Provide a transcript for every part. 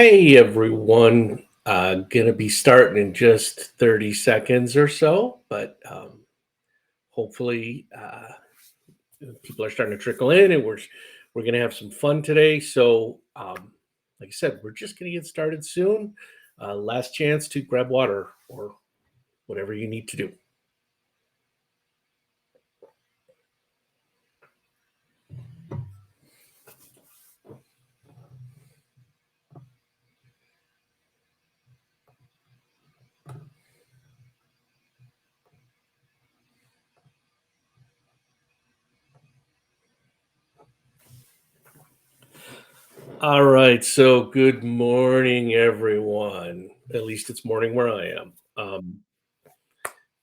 Hey everyone, gonna be starting in just 30 seconds or so, but hopefully people are starting to trickle in, and we're gonna have some fun today. So, like I said, we're just gonna get started soon. Last chance to grab water or whatever you need to do. All right, so good morning, everyone. At least it's morning where I am.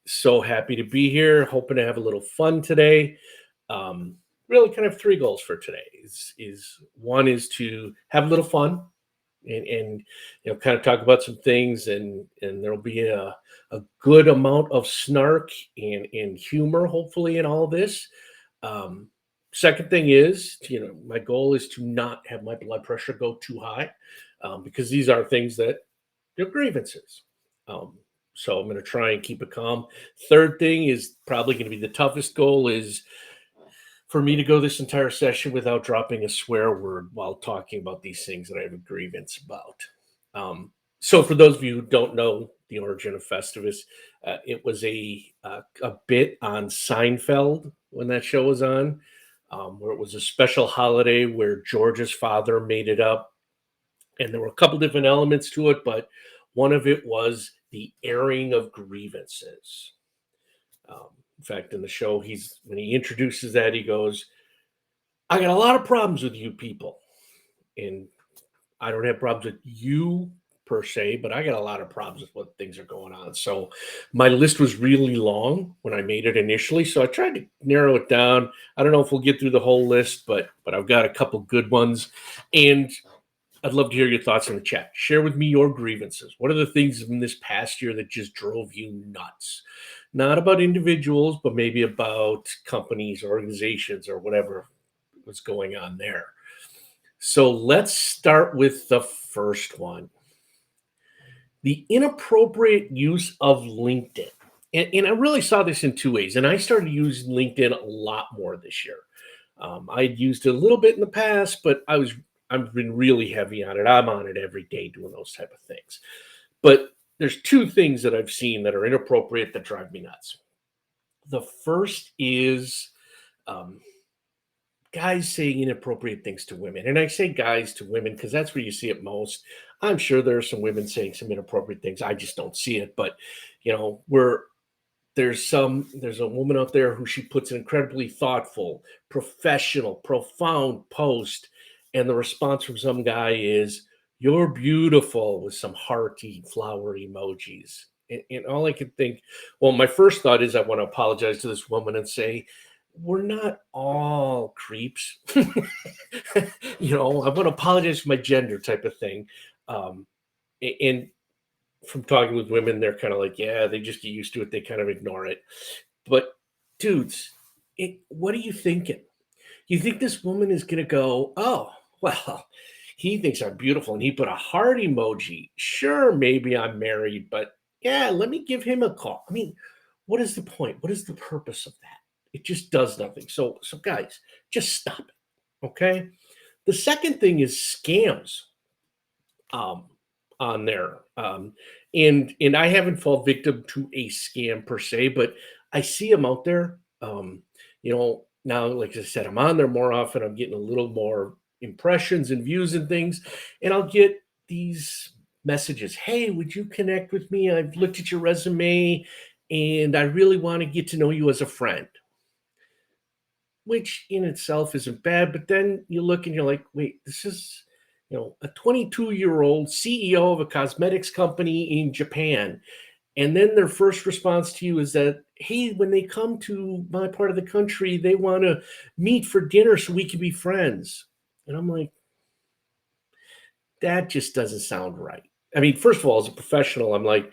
So happy to be here. Hoping to have a little fun today. Um, really, kind of three goals for today. Is one is to have a little fun and kind of talk about some things, and there'll be a good amount of snark and humor hopefully in all of this. Um, Second thing is, my goal is to not have my blood pressure go too high, because these are things that they're grievances. Um, so I'm going to try and keep it calm. Third thing is probably going to be the toughest goal is for me to go this entire session without dropping a swear word while talking about these things that I have a grievance about. So for those of you who don't know the origin of Festivus, it was a bit on Seinfeld when that show was on, where it was a special holiday where George's father made it up, and there were a couple different elements to it, but one of it was the airing of grievances. In fact, in the show, he's when he introduces that, he goes, "I got a lot of problems with you people, and I don't have problems with you per se, but I got a lot of problems with what things are going on." So my list was really long when I made it initially, so I tried to narrow it down. I don't know if we'll get through the whole list, but I've got a couple good ones, and I'd love to hear your thoughts in the chat. Share with me your grievances. What are the things in this past year that just drove you nuts? Not about individuals, but maybe about companies, organizations, or whatever was going on there. So let's start with the first one, the inappropriate use of LinkedIn. And I really saw this in two ways. And I started using LinkedIn a lot more this year. I'd used it a little bit in the past, but I've been really heavy on it. I'm on it every day doing those type of things. But there's two things that I've seen that are inappropriate that drive me nuts. The first is um, guys saying inappropriate things to women. And I say guys to women because that's where you see it most. I'm sure there are some women saying some inappropriate things. I just don't see it. But, where there's a woman out there who she puts an incredibly thoughtful, professional, profound post, and the response from some guy is, "You're beautiful," with some hearty flower emojis. And all I could think, well, my first thought is I want to apologize to this woman and say, we're not all creeps. I want to apologize for my gender type of thing. Um, and from talking with women, they're kind of like, yeah, they just get used to it. They kind of ignore it. But dudes, what are you thinking? You think this woman is going to go, oh, well, he thinks I'm beautiful and he put a heart emoji. Sure, maybe I'm married, but yeah, let me give him a call. I mean, what is the point? What is the purpose of that? It just does nothing. So guys, just stop it. Okay. The second thing is scams. Um, on there. And I haven't fallen victim to a scam per se, but I see them out there. Now, like I said, I'm on there more often. I'm getting a little more impressions and views and things, and I'll get these messages. Hey, would you connect with me? I've looked at your resume, and I really want to get to know you as a friend, which in itself isn't bad. But then you look and you're like, wait, this is, a 22-year-old CEO of a cosmetics company in Japan. And then their first response to you is that, hey, when they come to my part of the country, they want to meet for dinner so we can be friends. And I'm like, that just doesn't sound right. I mean, first of all, as a professional, I'm like,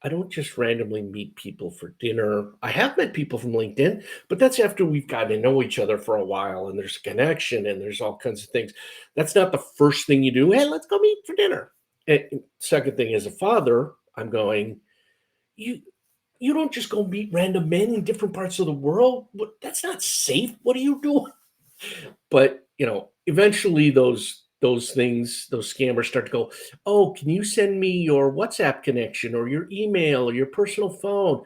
I don't just randomly meet people for dinner. I have met people from LinkedIn, but that's after we've gotten to know each other for a while and there's a connection and there's all kinds of things. That's not the first thing you do. Hey, let's go meet for dinner. And second thing, as a father, I'm going, you you don't just go meet random men in different parts of the world. That's not safe. What are you doing? But eventually those things, those scammers start to go, oh, can you send me your WhatsApp connection or your email or your personal phone?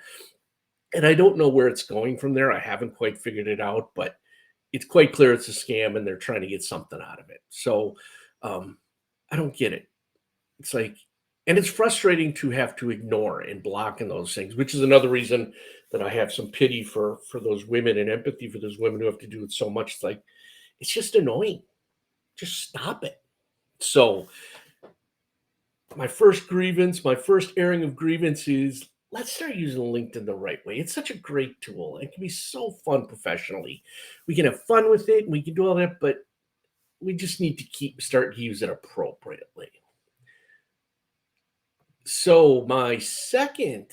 And I don't know where it's going from there. I haven't quite figured it out, but it's quite clear it's a scam and they're trying to get something out of it. So um, I don't get it. It's like, and it's frustrating to have to ignore and block and those things, which is another reason that I have some pity for those women and empathy for those women who have to do it so much. It's like, it's just annoying. Just stop it. So my first grievance, my first airing of grievance is let's start using LinkedIn the right way. It's such a great tool. It can be so fun professionally. We can have fun with it and we can do all that, but we just need to start to use it appropriately. So my second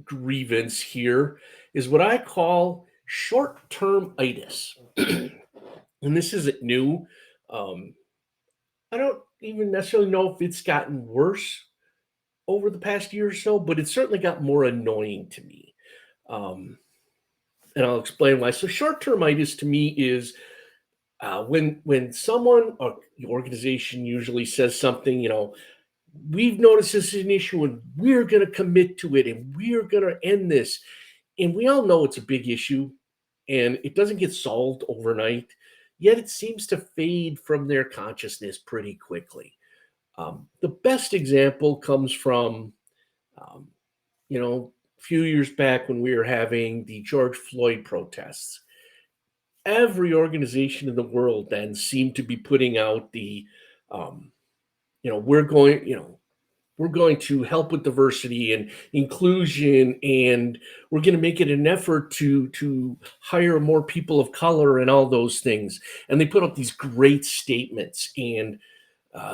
grievance here is what I call short-term itis. And this isn't new. Um, I don't even necessarily know if it's gotten worse over the past year or so, but it certainly got more annoying to me. Um, and I'll explain why. So short-termitis to me is when someone or the organization usually says something, we've noticed this is an issue and we're going to commit to it and we're going to end this. And we all know it's a big issue and it doesn't get solved overnight, yet it seems to fade from their consciousness pretty quickly. The best example comes from, um, a few years back when we were having the George Floyd protests. Every organization in the world then seemed to be putting out the, um, we're going, we're going to help with diversity and inclusion, and we're going to make it an effort to hire more people of color and all those things. And they put up these great statements, and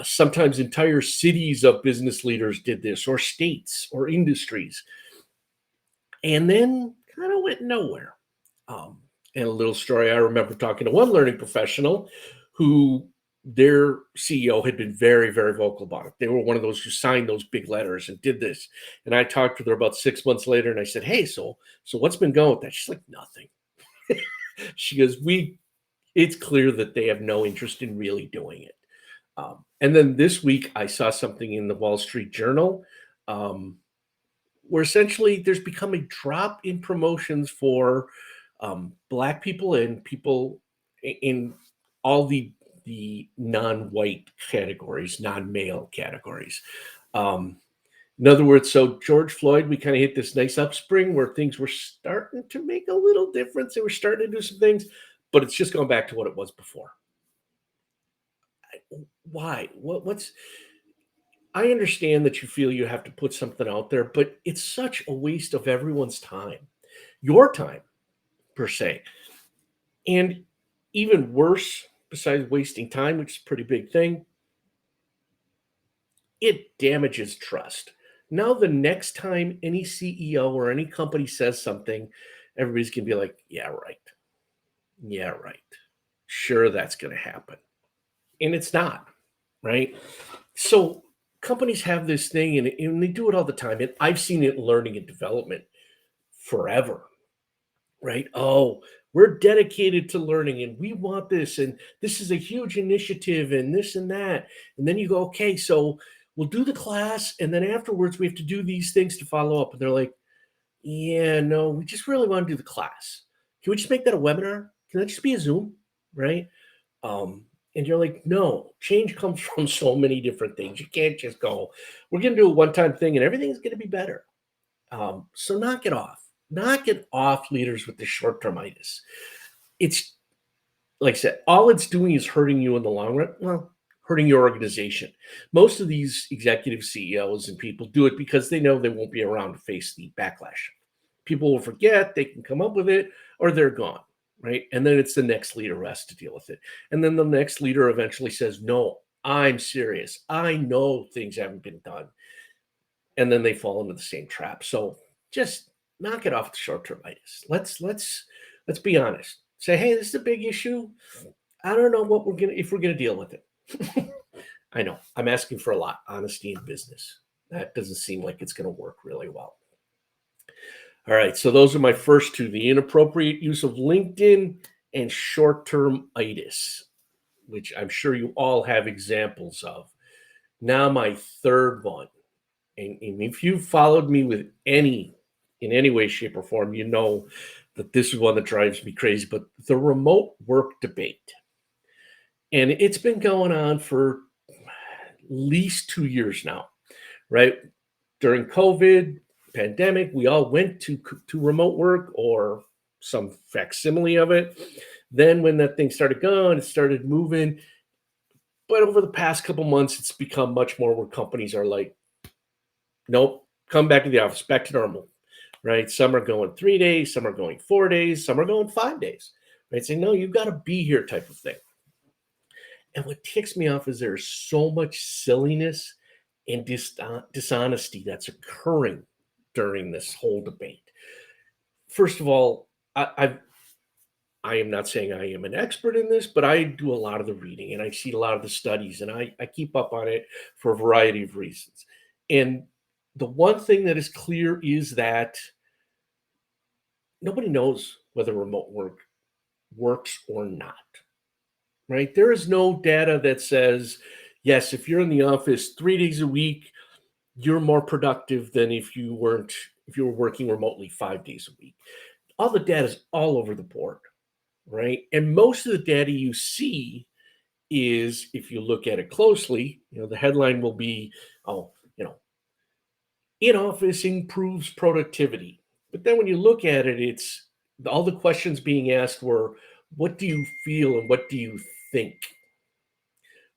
sometimes entire cities of business leaders did this, or states, or industries, and then kind of went nowhere. Um, and a little story I remember talking to one learning professional who their CEO had been very, very vocal about it. They were one of those who signed those big letters and did this. And I talked with her about 6 months later and I said, hey, so what's been going with that? She's like, nothing. She goes, it's clear that they have no interest in really doing it. And then this week I saw something in the Wall Street Journal um, where essentially there's become a drop in promotions for Black people and people in all the non-white categories, non-male categories. Um, in other words, so George Floyd, we kind of hit this nice upspring where things were starting to make a little difference. They were starting to do some things, but it's just going back to what it was before. Why? What's I understand that you feel you have to put something out there, but it's such a waste of everyone's time, your time per se. And even worse, besides wasting time, which is a pretty big thing, it damages trust. Now, the next time any CEO or any company says something, everybody's going to be like, yeah, right. Yeah, right. Sure, that's going to happen. And it's not, right? So companies have this thing and they do it all the time. And I've seen it in learning and development forever, right? Oh, we're dedicated to learning and we want this. And this is a huge initiative and this and that. And then you go, okay, so we'll do the class. And then afterwards, we have to do these things to follow up. And they're like, yeah, no, we just really want to do the class. Can we just make that a webinar? Can that just be a Zoom? Right? And you're like, no, change comes from so many different things. You can't just go, we're going to do a one time thing and everything's going to be better. So knock it off. Knock it off, leaders with the short termitis. It's like I said, all it's doing is hurting you in the long run. Well, hurting your organization. Most of these executive CEOs and people do it because they know they won't be around to face the backlash. People will forget, they can come up with it, or they're gone, right? And then it's the next leader who has to deal with it. And then the next leader eventually says, no, I'm serious. I know things haven't been done. And then they fall into the same trap. So just knock it off the short-termitis. Let's be honest. Say, hey, this is a big issue. I don't know what if we're gonna deal with it. I know I'm asking for a lot. Honesty in business. That doesn't seem like it's going to work really well. All right. So those are my first two: the inappropriate use of LinkedIn and short-term itis, which I'm sure you all have examples of. Now, my third one, and if you've followed me with any in any way, shape, or form, you know that this is one that drives me crazy. But the remote work debate, and it's been going on for at least 2 years now, right? During COVID pandemic, we all went to remote work or some facsimile of it. Then when that thing started going, it started moving. But over the past couple months, it's become much more where companies are like, nope, come back to the office, back to normal, right? Some are going 3 days, some are going 4 days, some are going 5 days, right? Saying, no, you've got to be here type of thing. And what ticks me off is there's so much silliness and dishonesty that's occurring during this whole debate. First of all, I am not saying I am an expert in this, but I do a lot of the reading and I see a lot of the studies and I keep up on it for a variety of reasons. And the one thing that is clear is that nobody knows whether remote work works or not, right? There is no data that says, yes, if you're in the office 3 days a week, you're more productive than if you were working remotely 5 days a week. All the data is all over the board, right? And most of the data you see is, if you look at it closely, the headline will be, oh, in office improves productivity. But then when you look at it, it's all the questions being asked were, what do you feel and what do you think?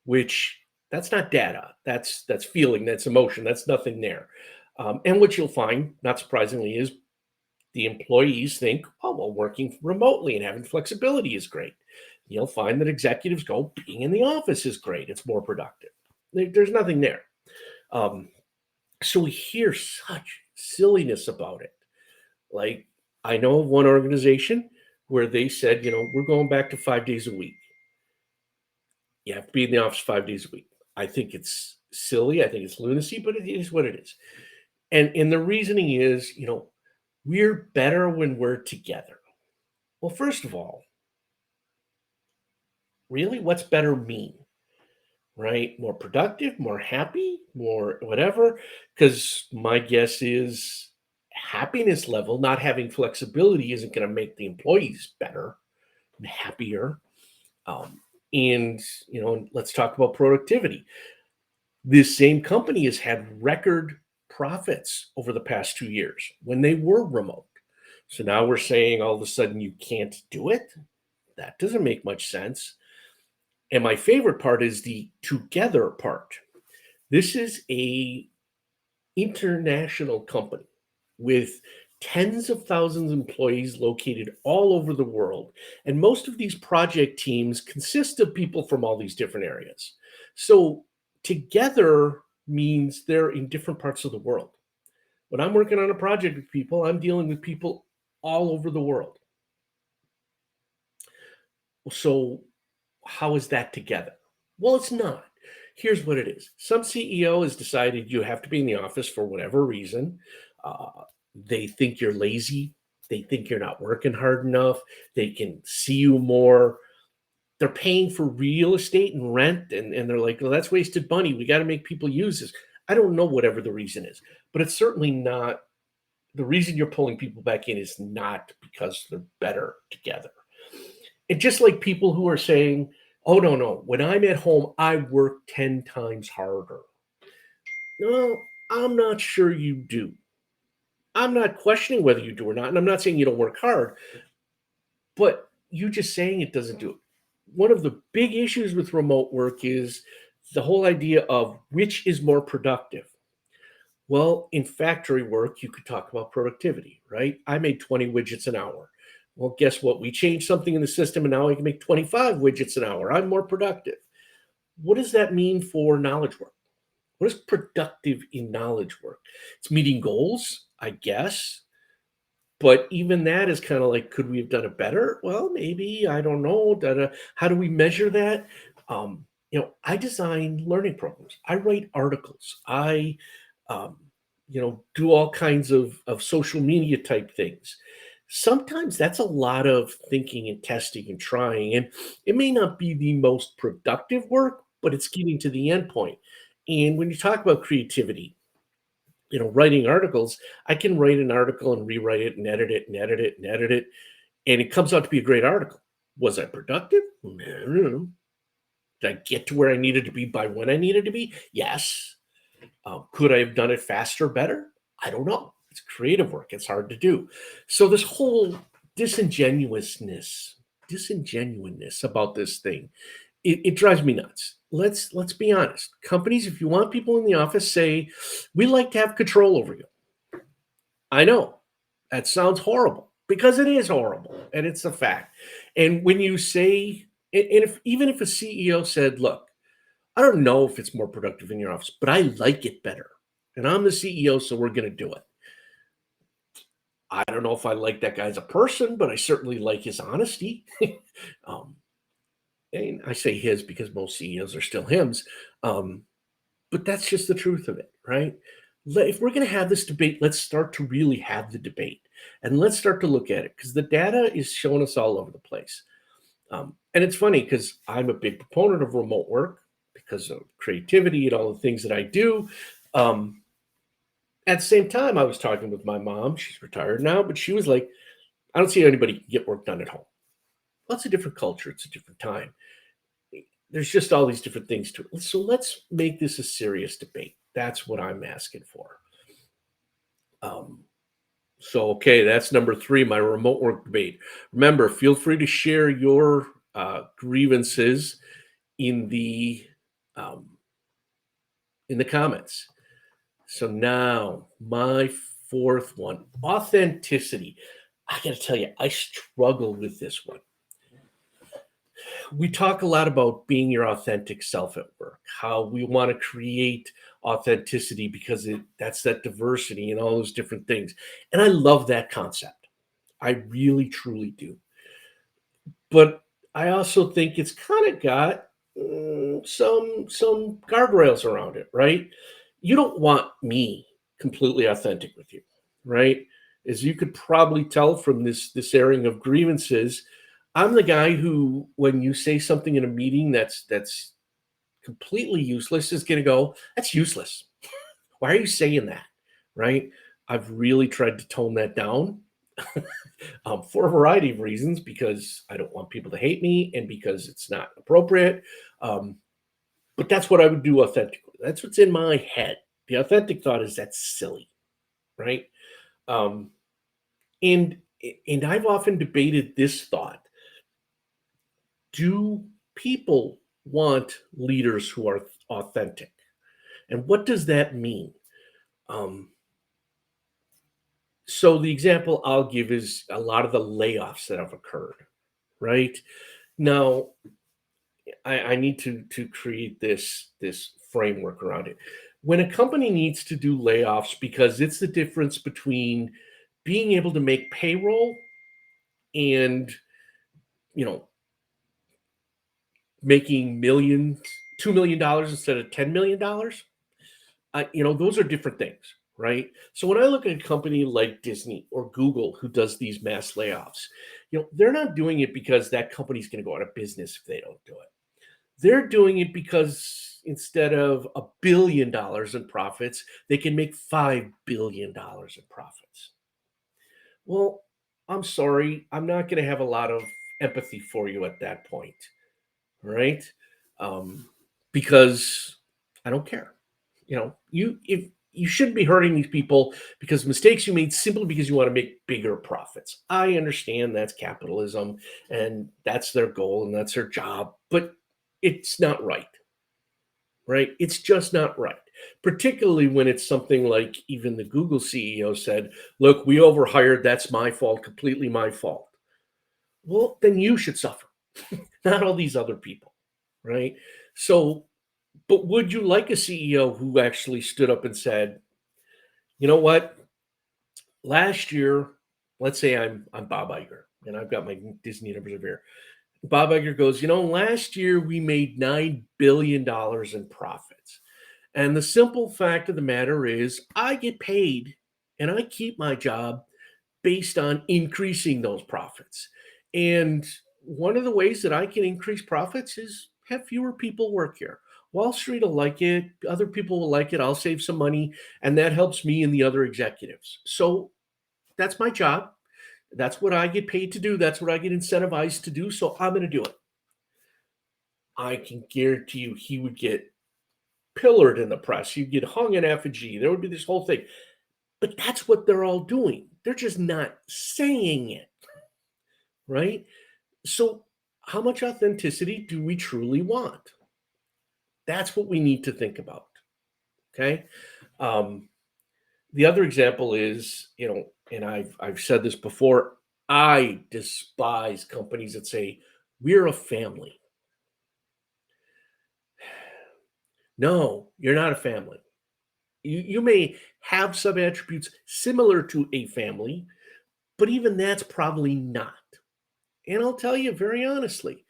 Which that's not data. That's feeling, that's emotion, that's nothing there. And what you'll find, not surprisingly, is the employees think, oh, well, working remotely and having flexibility is great. You'll find that executives go, being in the office is great. It's more productive. There's nothing there. Um, so we hear such silliness about it. Like, I know of one organization where they said, we're going back to 5 days a week. You have to be in the office 5 days a week. I think it's silly. I think it's lunacy, but it is what it is. And the reasoning is, we're better when we're together. Well, first of all, really, what's better mean? Right? More productive, more happy, more whatever. Because my guess is happiness level, not having flexibility, isn't going to make the employees better and happier. Um, and let's talk about productivity. This same company has had record profits over the past 2 years when they were remote. So now we're saying all of a sudden you can't do it. That doesn't make much sense. And my favorite part is the together part. This is a international company with tens of thousands of employees located all over the world. And most of these project teams consist of people from all these different areas. So together means they're in different parts of the world. When I'm working on a project with people, I'm dealing with people all over the world. So how is that together? Well, it's not. Here's what it is. Some CEO has decided you have to be in the office for whatever reason. They think you're lazy. They think you're not working hard enough. They can see you more. They're paying for real estate and rent, and they're like, well, that's wasted money. We got to make people use this. I don't know whatever the reason is, but it's certainly not the reason you're pulling people back in is not because they're better together. And just like people who are saying, oh, no, no, when I'm at home, I work 10 times harder. No, I'm not sure you do. I'm not questioning whether you do or not. And I'm not saying you don't work hard, but you just saying it doesn't do it. One of the big issues with remote work is the whole idea of which is more productive. Well, in factory work, you could talk about productivity, right? I made 20 widgets an hour. Well, guess what? We changed something in the system and now I can make 25 widgets an hour. I'm more productive. What does that mean for knowledge work? What is productive in knowledge work? It's meeting goals, I guess. But even that is kind of like, could we have done it better? Well, maybe. I don't know. How do we measure that? I design learning programs. I write articles. I, um, do all kinds of social media type things. Sometimes that's a lot of thinking and testing and trying, and it may not be the most productive work, but it's getting to the end point. And when you talk about creativity, writing articles, I can write an article and rewrite it and edit it and edit it and edit it, and it comes out to be a great article. Was I productive? I don't know. Did I get to where I needed to be by when I needed to be? Yes. Could I have done it faster, better? I don't know. It's creative work. It's hard to do. So this whole disingenuousness, disingenuousness about this thing, it drives me nuts. Let's be honest. Companies, if you want people in the office, say we like to have control over you. I know that sounds horrible because it is horrible, and it's a fact. And when you say, and if even if a CEO said, "Look, I don't know if it's more productive in your office, but I like it better. And I'm the CEO, so we're going to do it." I don't know if I like that guy as a person, but I certainly like his honesty. um, and I say his because most CEOs are still hims. Um, but that's just the truth of it, right? If we're going to have this debate, let's start to really have the debate and let's start to look at it because the data is showing us all over the place. And it's funny because I'm a big proponent of remote work because of creativity and all the things that I do. Um, at the same time, I was talking with my mom. She's retired now, but she was like, I don't see anybody get work done at home. Well, it's a different culture. It's a different time. There's just all these different things to it. So let's make this a serious debate. That's what I'm asking for. Um, okay, that's number three, my remote work debate. Remember, feel free to share your grievances in the um, in the comments. So now my fourth one, authenticity. I got to tell you, I struggle with this one. We talk a lot about being your authentic self at work, how we want to create authenticity because that's that diversity and all those different things. And I love that concept. I really truly do. But I also think it's kind of got some guardrails around it, right? You don't want me completely authentic with you, right? As you could probably tell from this airing of grievances, I'm the guy who, when you say something in a meeting that's completely useless, is going to go, "That's useless. Why are you saying that?" Right? I've really tried to tone that down for a variety of reasons because I don't want people to hate me and because it's not appropriate. Um, but that's what I would do authentically. That's what's in my head. The authentic thought is that's silly, right? Um, and and I've often debated this thought: do people want leaders who are authentic? And what does that mean? Um, so the example I'll give is a lot of the layoffs that have occurred, right? Now, I need to create this framework around it. When a company needs to do layoffs because it's the difference between being able to make payroll and you know making millions, $2 million instead of $10 million, those are different things, right? So when I look at a company like Disney or Google who does these mass layoffs, they're not doing it because that company's going to go out of business if they don't do it. They're doing it because instead of $1 billion in profits, they can make $5 billion in profits. Well, I'm sorry, I'm not going to have a lot of empathy for you at that point, right? Um, because I don't care. If you shouldn't be hurting these people because mistakes you made simply because you want to make bigger profits. I understand that's capitalism and that's their goal and that's their job, but it's not right, right? It's just not right. Particularly when it's something like even the Google CEO said, "Look, we overhired. That's my fault, completely my fault." Well, then you should suffer, not all these other people, right? So, but would you like a CEO who actually stood up and said, "You know what? Last year, let's say I'm Bob Iger and I've got my Disney numbers over here. Bob Iger goes, last year we made $9 billion in profits. And the simple fact of the matter is, I get paid and I keep my job based on increasing those profits. And one of the ways that I can increase profits is have fewer people work here. Wall Street will like it, other people will like it, I'll save some money, and that helps me and the other executives. So that's my job. That's what I get paid to do. That's what I get incentivized to do. So I'm going to do it. I can guarantee you he would get pillared in the press. He'd get hung in effigy. There would be this whole thing. But that's what they're all doing. They're just not saying it, right? So, how much authenticity do we truly want? That's what we need to think about. Okay. Um, the other example is, and I've said this before. I despise companies that say we're a family. No, you're not a family. You may have some attributes similar to a family, but even that's probably not. And I'll tell you very honestly,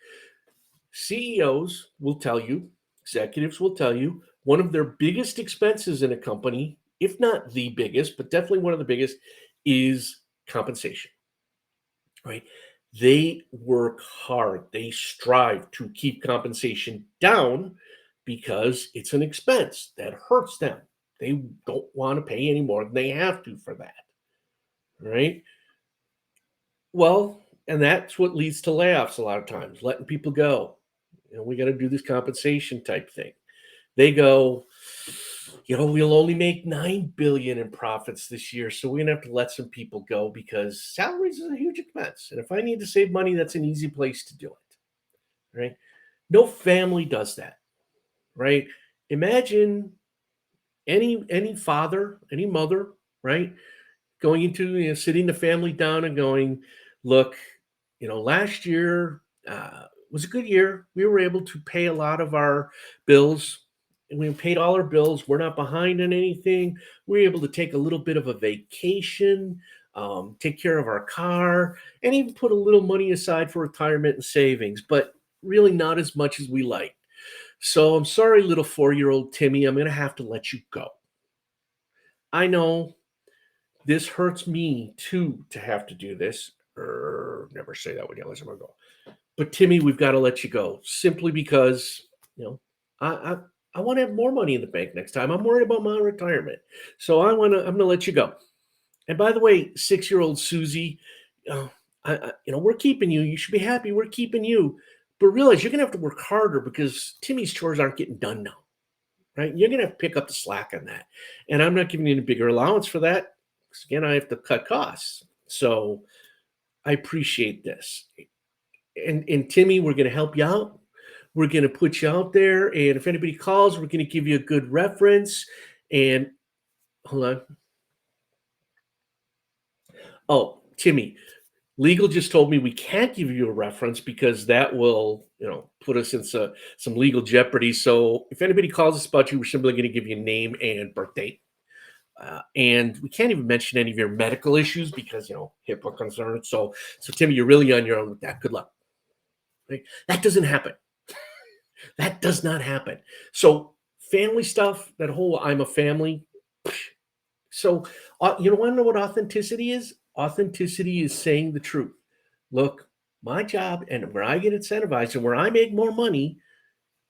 CEOs will tell you, executives will tell you, one of their biggest expenses in a company, if not the biggest, but definitely one of the biggest, is compensation, right? They work hard, they strive to keep compensation down because it's an expense that hurts them. They don't want to pay any more than they have to for that, right? Well, and that's what leads to layoffs a lot of times, letting people go. We got to do this compensation type thing. They go, we'll only make 9 billion in profits this year, so we're gonna have to let some people go because salaries is a huge expense. And if I need to save money, that's an easy place to do it. Right? No family does that, right? Imagine any father, any mother, right? Going into sitting the family down and going, look, last year was a good year. We were able to pay a lot of our bills, and we paid all our bills. We're not behind on anything. We were able to take a little bit of a vacation, take care of our car, and even put a little money aside for retirement and savings, but really not as much as we like. So I'm sorry, little 4-year-old Timmy, I'm going to have to let you go. I know this hurts me too to have to do this. Never say that when you let someone go. But Timmy, we've got to let you go simply because you know I I, I want to have more money in the bank next time. I'm worried about my retirement, so I'm going to let you go. And by the way, 6-year-old Susie, uh, we're keeping you. You should be happy. We're keeping you, but realize you're going to have to work harder because Timmy's chores aren't getting done now. Right? You're going to have to pick up the slack on that, and I'm not giving you any bigger allowance for that. Because again, I have to cut costs. So I appreciate this. And Timmy, we're going to help you out. We're going to put you out there. And if anybody calls, we're going to give you a good reference. And hold on. Oh, Timmy, legal just told me we can't give you a reference because that will, put us in some legal jeopardy. So if anybody calls us about you, we're simply going to give you a name and birthday. And we can't even mention any of your medical issues because, HIPAA concerns. So Timmy, you're really on your own with that. Good luck. Right? That doesn't happen. That does not happen. So family stuff, that whole I'm a family. So you want to know what authenticity is? Authenticity is saying the truth. Look, my job and where I get incentivized and where I make more money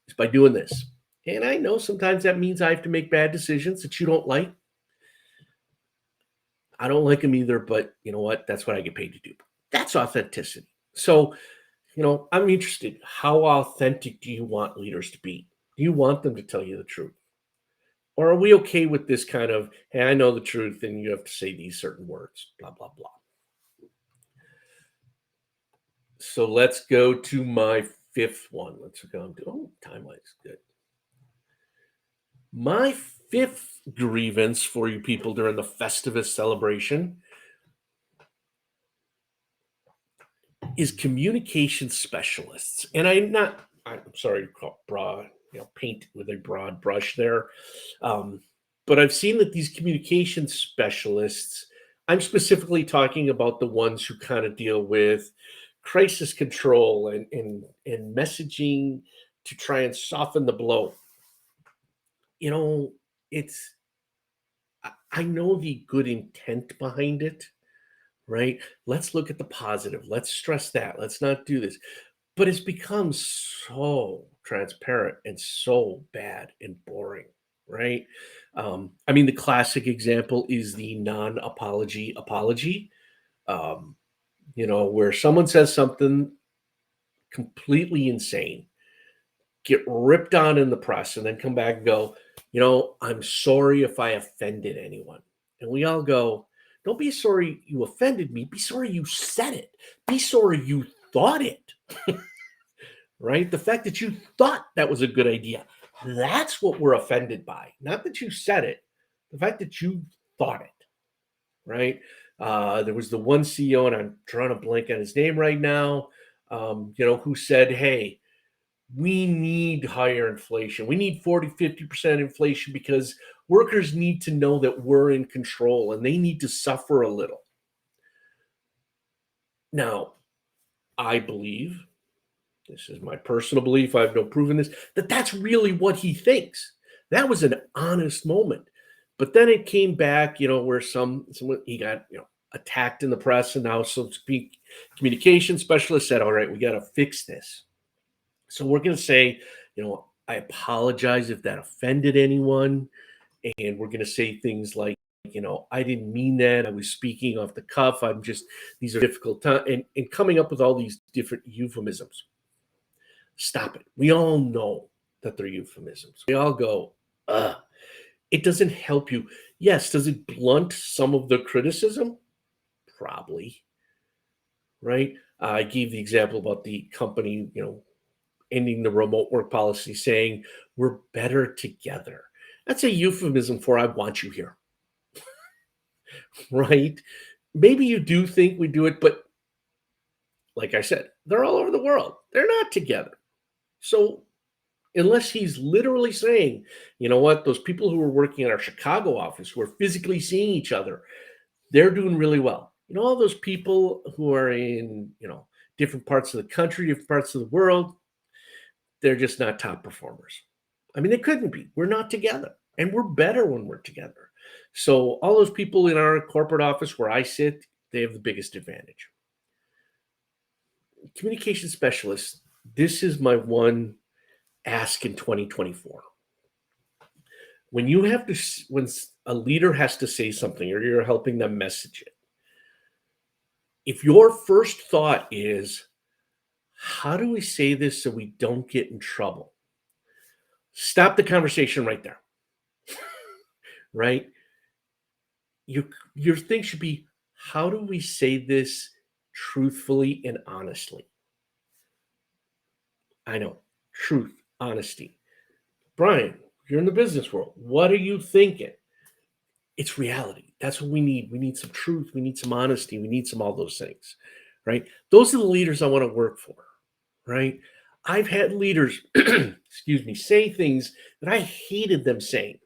is by doing this. And I know sometimes that means I have to make bad decisions that you don't like. I don't like them either, but you know what? That's what I get paid to do. That's authenticity. So, I'm interested. How authentic do you want leaders to be? Do you want them to tell you the truth? Or are we okay with this kind of, hey, I know the truth and you have to say these certain words, blah, blah, blah. So let's go to my fifth one. Let's go to, timeline is good. My fifth grievance for you people during the Festivus celebration is communication specialists. And I'm sorry to call broad, paint with a broad brush there. But I've seen that these communication specialists, I'm specifically talking about the ones who kind of deal with crisis control and messaging to try and soften the blow. You know, it's I know the good intent behind it, right? Let's look at the positive. Let's stress that. Let's not do this. But it's become so transparent and so bad and boring, right? I mean, the classic example is the non-apology apology. Um, where someone says something completely insane, get ripped on in the press, and then come back and go, I'm sorry if I offended anyone. And we all go, don't be sorry you offended me. Be sorry you said it. Be sorry you thought it, right? The fact that you thought that was a good idea. That's what we're offended by. Not that you said it, the fact that you thought it, right? There was the one CEO, and I'm drawing a blank on his name right now, who said, hey, we need higher inflation. We need 40, 50% inflation because workers need to know that we're in control and they need to suffer a little. Now, I believe, this is my personal belief, I have no proof in this, that that's really what he thinks. That was an honest moment. But then it came back, where someone he got, attacked in the press, and now some communication specialist said, all right, we got to fix this. So we're going to say, I apologize if that offended anyone. And we're going to say things like, I didn't mean that. I was speaking off the cuff. These are difficult times. And coming up with all these different euphemisms. Stop it. We all know that they're euphemisms. We all go, ugh. It doesn't help you. Yes. Does it blunt some of the criticism? Probably. Right. I gave the example about the company, ending the remote work policy, saying we're better together. That's a euphemism for I want you here, right? Maybe you do think we do it, but like I said, they're all over the world. They're not together. So unless he's literally saying, you know what, those people who are working in our Chicago office who are physically seeing each other, they're doing really well. All those people who are in, different parts of the country, different parts of the world, they're just not top performers. I mean, they couldn't be. We're not together. And we're better when we're together. So all those people in our corporate office where I sit, they have the biggest advantage. Communication specialists, this is my one ask in 2024. When a leader has to say something or you're helping them message it, if your first thought is, how do we say this so we don't get in trouble? Stop the conversation right there. Right? Your thing should be, how do we say this truthfully and honestly? I know, truth, honesty. Brian, you're in the business world. What are you thinking? It's reality. That's what we need. We need some truth. We need some honesty. We need some all those things, right? Those are the leaders I want to work for, right? I've had leaders, excuse me, say things that I hated them saying,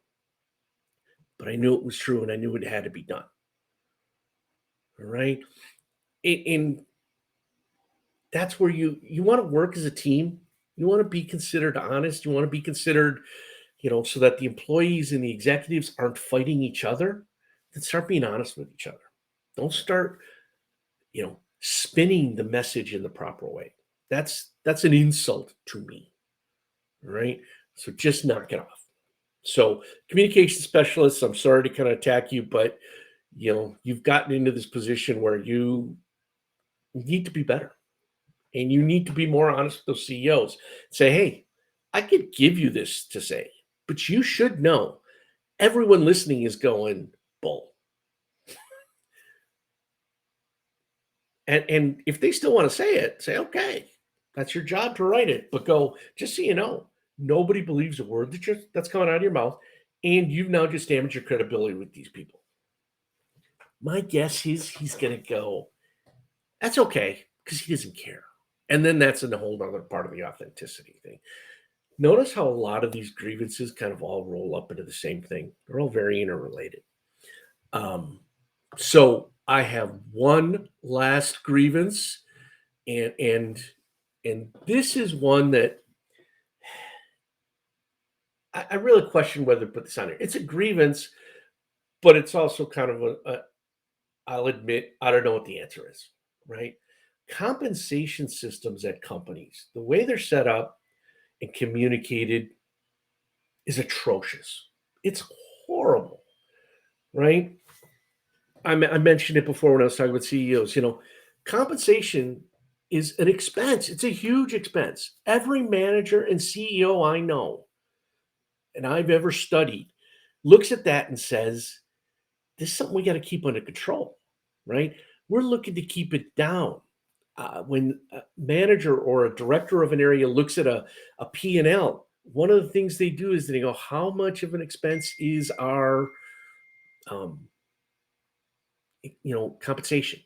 but I knew it was true and I knew it had to be done. All right. And that's where you want to work as a team. You want to be considered honest. You want to be considered, so that the employees and the executives aren't fighting each other. Then start being honest with each other. Don't start, spinning the message in the proper way. That's an insult to me. Right. So just knock it off. So communication specialists, I'm sorry to kind of attack you, but you've gotten into this position where you need to be better. And you need to be more honest with those CEOs. Say, hey, I could give you this to say, but you should know everyone listening is going, bull. And if they still want to say it, say, okay, that's your job to write it. But go, just so you know, nobody believes a word that's coming out of your mouth. And you've now just damaged your credibility with these people. My guess is he's going to go, that's okay, because he doesn't care. And then that's a whole other part of the authenticity thing. Notice how a lot of these grievances kind of all roll up into the same thing. They're all very interrelated. So I have one last grievance, And this is one that I really question whether to put this on here. It's a grievance, but it's also kind of I'll admit, I don't know what the answer is, right? Compensation systems at companies, the way they're set up and communicated is atrocious. It's horrible, right? I mentioned it before when I was talking about CEOs. Compensation is an expense. It's a huge expense. Every manager and CEO I know and I've ever studied looks at that and says, this is something we got to keep under control, right? We're looking to keep it down. When a manager or a director of an area looks at a P&L, one of the things they do is they go, how much of an expense is our um, compensation?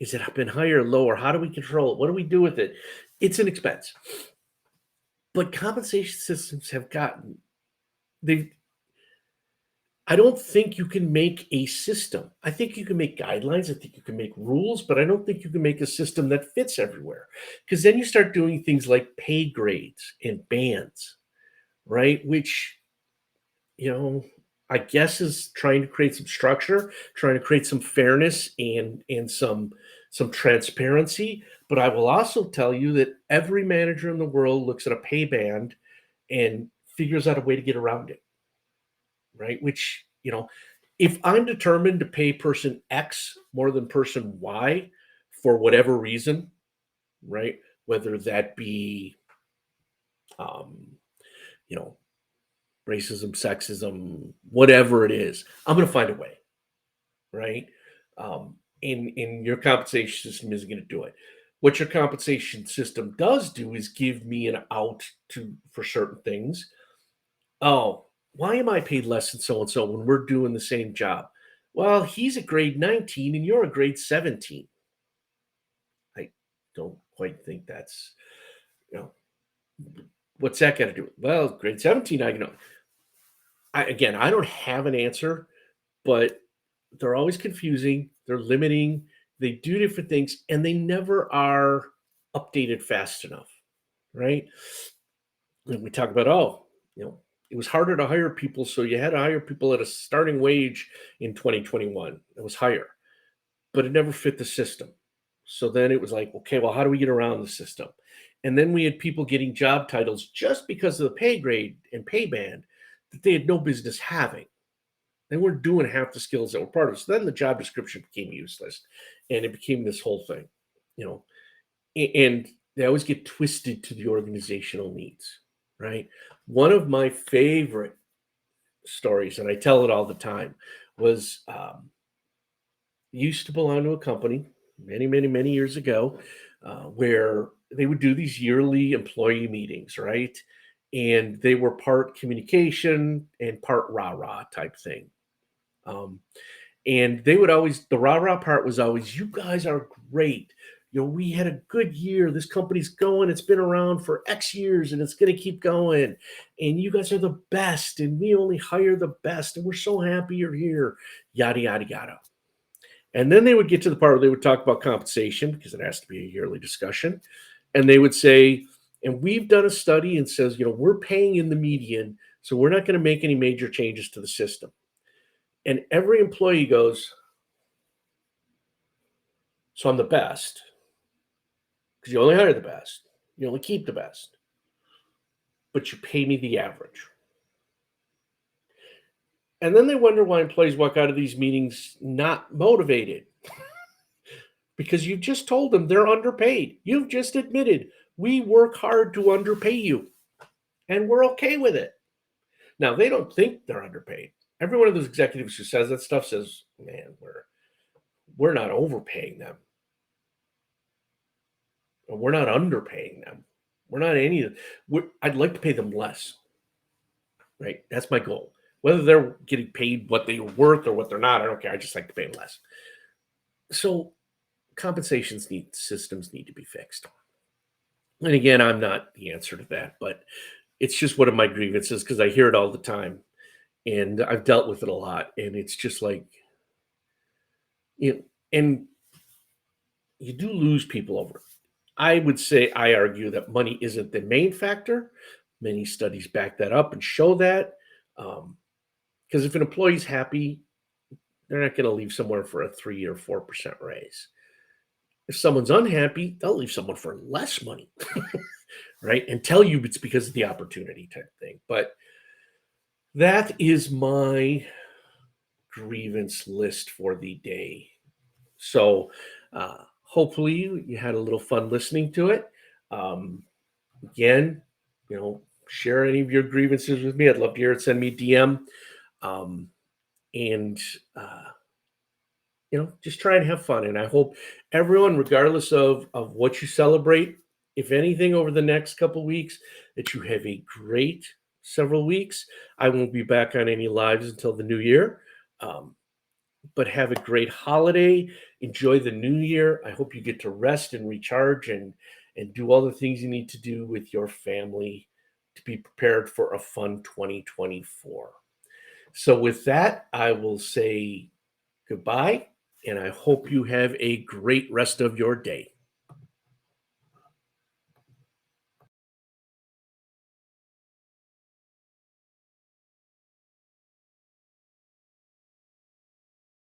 Is it been higher or lower? How do we control it? What do we do with it? It's an expense. But compensation systems have gotten they I don't think you can make a system. I think you can make guidelines. I think you can make rules, but I don't think you can make a system that fits everywhere. Because then you start doing things like pay grades and bands, right? Which, you know, I guess is trying to create some structure, trying to create some fairness and some transparency. But I will also tell you that every manager in the world looks at a pay band and figures out a way to get around it, right? Which, if I'm determined to pay person X more than person Y for whatever reason, right? Whether that be, um, you know, racism, sexism, whatever it is, I'm going to find a way, right? In your compensation system isn't going to do it. What your compensation system does do is give me an out to for certain things. Oh, why am I paid less than so and so when we're doing the same job? Well, he's a grade 19 and you're a grade 17. I don't quite think that's, you know, what's that got to do with? Well, grade 17, I know. Again, I don't have an answer, but they're always confusing. They're limiting. They do different things and they never are updated fast enough, right? And we talk about, it was harder to hire people. So you had to hire people at a starting wage in 2021. It was higher, but it never fit the system. So then it was like, okay, well, how do we get around the system? And then we had people getting job titles just because of the pay grade and pay band that they had no business having. They weren't doing half the skills that were part of it. So then the job description became useless and it became this whole thing, you know, and they always get twisted to the organizational needs, right? One of my favorite stories, and I tell it all the time, was used to belong to a company many, many, many years ago, where they would do these yearly employee meetings, right? And they were part communication and part rah rah type thing. Um, and they would always, the rah rah part was always, you guys are great. We had a good year. This company's going. It's been around for X years and it's going to keep going. And you guys are the best. And we only hire the best. And we're so happy you're here. Yada, yada, yada. And then they would get to the part where they would talk about compensation because it has to be a yearly discussion. And they would say, and we've done a study and says, we're paying in the median. So we're not going to make any major changes to the system. And every employee goes, so I'm the best because you only hire the best. You only keep the best, but you pay me the average. And then they wonder why employees walk out of these meetings not motivated because you've just told them they're underpaid. You've just admitted we work hard to underpay you and we're okay with it. Now, they don't think they're underpaid. Every one of those executives who says that stuff says, man, we're not overpaying them. We're not underpaying them. We're not any of I'd like to pay them less. Right? That's my goal. Whether they're getting paid what they're worth or what they're not, I don't care. I just like to pay them less. So systems need to be fixed. And again, I'm not the answer to that, but it's just one of my grievances because I hear it all the time and I've dealt with it a lot. And it's just like, and you do lose people over it. I would say I argue that money isn't the main factor. Many studies back that up and show that. Because if an employee's happy, they're not going to leave somewhere for a 3 or 4% raise. If someone's unhappy, they'll leave someone for less money, right? And tell you it's because of the opportunity type thing. But that is my grievance list for the day. So hopefully you had a little fun listening to it. Um, Again, share any of your grievances with me. I'd love to hear it. Send me a DM. Um, and uh, just try and have fun. And I hope everyone, regardless of what you celebrate, if anything, over the next couple weeks, that you have a great several weeks. I won't be back on any lives until the new year. Um, but have a great holiday. Enjoy the new year. I hope you get to rest and recharge and do all the things you need to do with your family to be prepared for a fun 2024. So with that, I will say goodbye, and I hope you have a great rest of your day.